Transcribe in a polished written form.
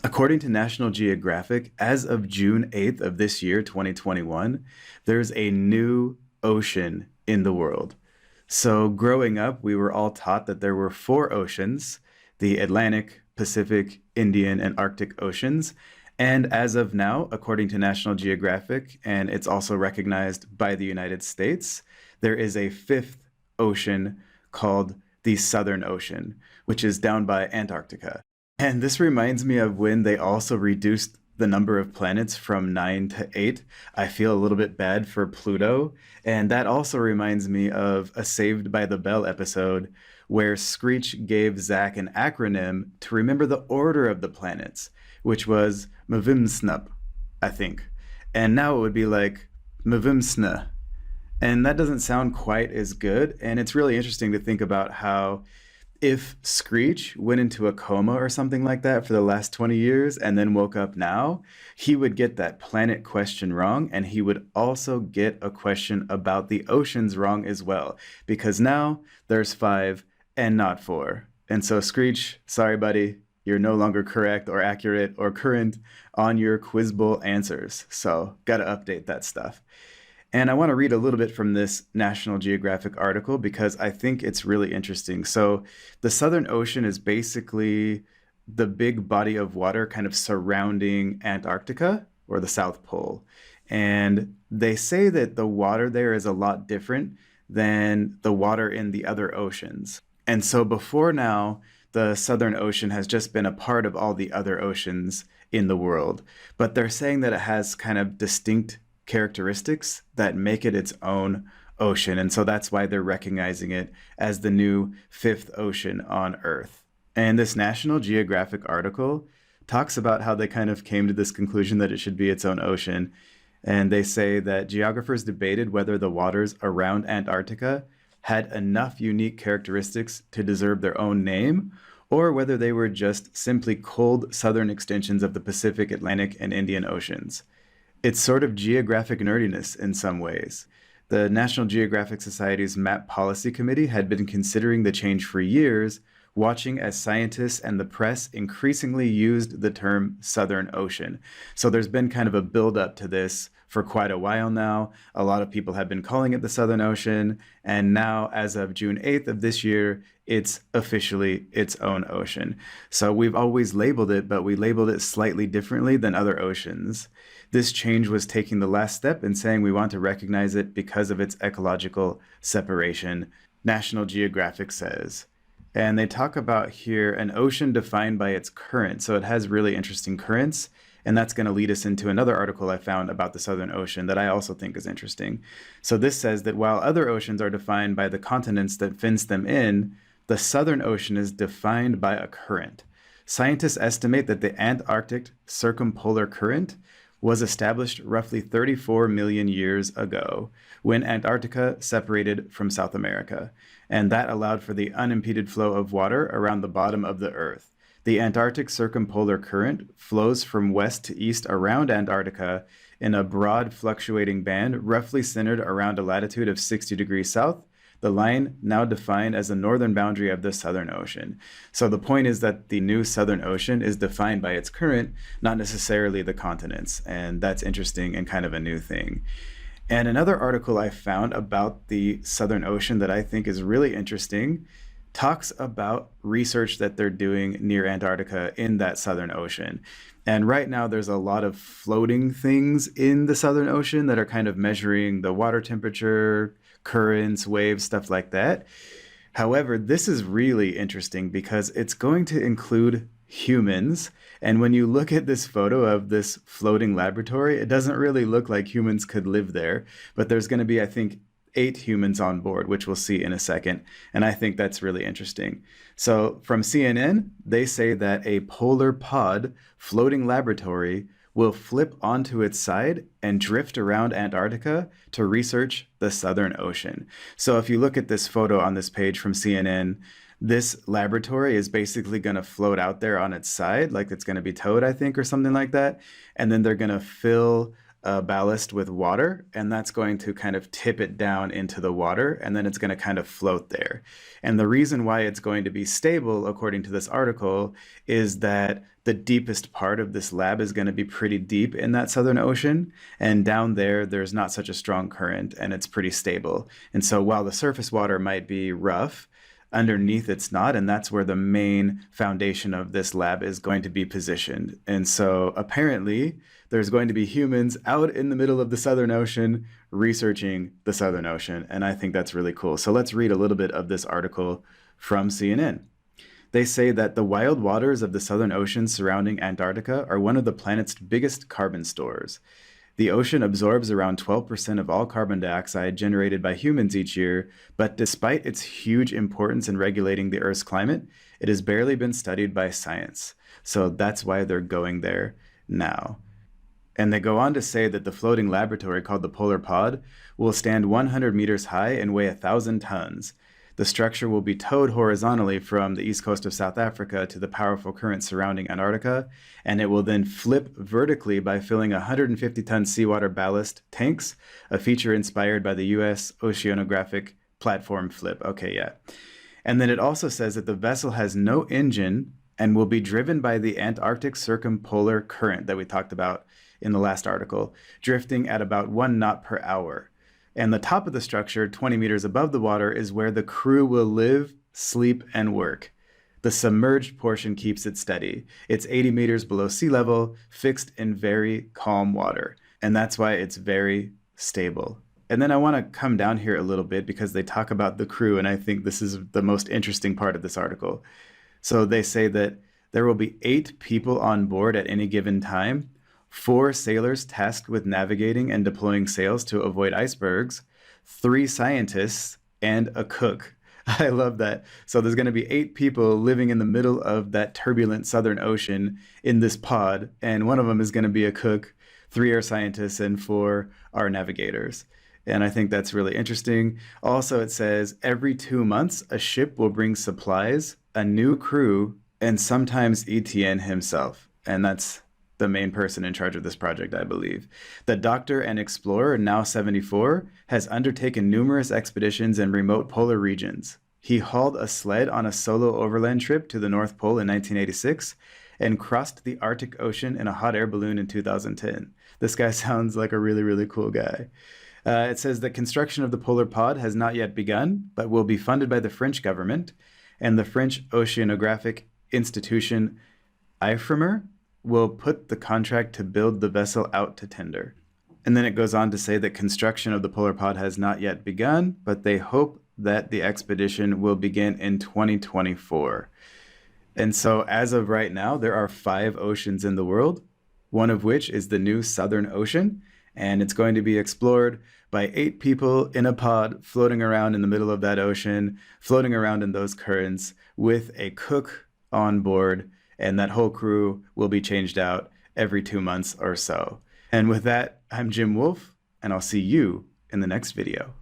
According to National Geographic, as of June 8th of this year, 2021, there's a new ocean in the world. So, growing up, we were all taught that there were four oceans: the Atlantic, Pacific, Indian, and Arctic Oceans. And as of now, according to National Geographic, and it's also recognized by the United States, there is a fifth ocean called the Southern Ocean, which is down by Antarctica. And this reminds me of when they also reduced the number of planets from nine to eight. I feel a little bit bad for Pluto. And that also reminds me of a Saved by the Bell episode where Screech gave Zach an acronym to remember the order of the planets, which was Mvimsnup, I think. And now it would be like Mvimsna. And that doesn't sound quite as good. And it's really interesting to think about how if Screech went into a coma or something like that for the last 20 years and then woke up now, he would get that planet question wrong. And he would also get a question about the oceans wrong as well, because now there's five and not four. And so, Screech, sorry, buddy, you're no longer correct or accurate or current on your Quiz Bowl answers. So, got to update that stuff. And I want to read a little bit from this National Geographic article because I think it's really interesting. So, the Southern Ocean is basically the big body of water kind of surrounding Antarctica or the South Pole. And they say that the water there is a lot different than the water in the other oceans. And so, before now, the Southern Ocean has just been a part of all the other oceans in the world. But they're saying that it has kind of distinct characteristics that make it its own ocean. And so that's why they're recognizing it as the new fifth ocean on Earth. And this National Geographic article talks about how they kind of came to this conclusion that it should be its own ocean. And they say that geographers debated whether the waters around Antarctica had enough unique characteristics to deserve their own name, or whether they were just simply cold southern extensions of the Pacific, Atlantic, and Indian Oceans. It's sort of geographic nerdiness in some ways. The National Geographic Society's Map Policy Committee had been considering the change for years, watching as scientists and the press increasingly used the term Southern Ocean. So there's been kind of a build-up to this for quite a while now. A lot of people have been calling it the Southern Ocean, and now, as of June 8th of this year, it's officially its own ocean. So we've always labeled it, but we labeled it slightly differently than other oceans. This change was taking the last step in saying we want to recognize it because of its ecological separation, National Geographic says. And they talk about here an ocean defined by its current. So it has really interesting currents. And that's going to lead us into another article I found about the Southern Ocean that I also think is interesting. So this says that while other oceans are defined by the continents that fence them in, the Southern Ocean is defined by a current. Scientists estimate that the Antarctic Circumpolar Current was established roughly 34 million years ago when Antarctica separated from South America, and that allowed for the unimpeded flow of water around the bottom of the Earth. The Antarctic Circumpolar Current flows from west to east around Antarctica in a broad fluctuating band roughly centered around a latitude of 60 degrees south, the line now defined as the northern boundary of the Southern Ocean. So the point is that the new Southern Ocean is defined by its current, not necessarily the continents. And that's interesting and kind of a new thing. And another article I found about the Southern Ocean that I think is really interesting talks about research that they're doing near Antarctica in that Southern Ocean. And right now, there's a lot of floating things in the Southern Ocean that are kind of measuring the water temperature, currents, waves, stuff like that. However, this is really interesting because it's going to include humans. And when you look at this photo of this floating laboratory, it doesn't really look like humans could live there. But there's going to be, I think, 8 humans on board, which we'll see in a second. And I think that's really interesting. So from CNN, they say that a polar pod floating laboratory will flip onto its side and drift around Antarctica to research the Southern Ocean. So if you look at this photo on this page from CNN, this laboratory is basically going to float out there on its side, like it's going to be towed, I think, or something like that. And then they're going to fill ballast with water, and that's going to kind of tip it down into the water, and then it's going to kind of float there. And the reason why it's going to be stable, according to this article, is that the deepest part of this lab is going to be pretty deep in that Southern Ocean. And down there, there's not such a strong current and it's pretty stable. And so while the surface water might be rough, underneath it's not. And that's where the main foundation of this lab is going to be positioned. And so apparently, there's going to be humans out in the middle of the Southern Ocean researching the Southern Ocean. And I think that's really cool. So let's read a little bit of this article from CNN. They say that the wild waters of the Southern Ocean surrounding Antarctica are one of the planet's biggest carbon stores. The ocean absorbs around 12% of all carbon dioxide generated by humans each year, but despite its huge importance in regulating the Earth's climate, it has barely been studied by science. So that's why they're going there now. And they go on to say that the floating laboratory called the Polar Pod will stand 100 meters high and weigh 1,000 tons. The structure will be towed horizontally from the east coast of South Africa to the powerful current surrounding Antarctica, and it will then flip vertically by filling 150-ton seawater ballast tanks, a feature inspired by the U.S. oceanographic platform flip. Okay, yeah. And then it also says that the vessel has no engine and will be driven by the Antarctic circumpolar current that we talked about in the last article, drifting at about 1 knot per hour. And the top of the structure, 20 meters above the water, is where the crew will live, sleep, and work. The submerged portion keeps it steady. It's 80 meters below sea level, fixed in very calm water. And that's why it's very stable. And then I want to come down here a little bit because they talk about the crew, and I think this is the most interesting part of this article. So they say that there will be 8 people on board at any given time, 4 sailors tasked with navigating and deploying sails to avoid icebergs, 3 scientists, and a cook. I love that. So there's going to be 8 people living in the middle of that turbulent Southern Ocean in this pod, and one of them is going to be a cook, 3 are scientists, and 4 are navigators. And I think that's really interesting. Also, it says every 2 months, a ship will bring supplies, a new crew, and sometimes Etienne himself. And that's the main person in charge of this project, I believe. The doctor and explorer, now 74, has undertaken numerous expeditions in remote polar regions. He hauled a sled on a solo overland trip to the North Pole in 1986 and crossed the Arctic Ocean in a hot air balloon in 2010. This guy sounds like a really, really cool guy. It says that construction of the Polar Pod has not yet begun, but will be funded by the French government, and the French oceanographic institution IFREMER will put the contract to build the vessel out to tender. And then it goes on to say that construction of the Polar Pod has not yet begun, but they hope that the expedition will begin in 2024. And so as of right now, there are 5 oceans in the world, one of which is the new Southern Ocean, and it's going to be explored by 8 people in a pod floating around in the middle of that ocean, floating around in those currents with a cook on board, and that whole crew will be changed out every 2 months or so. And with that, I'm Jim Wolf, and I'll see you in the next video.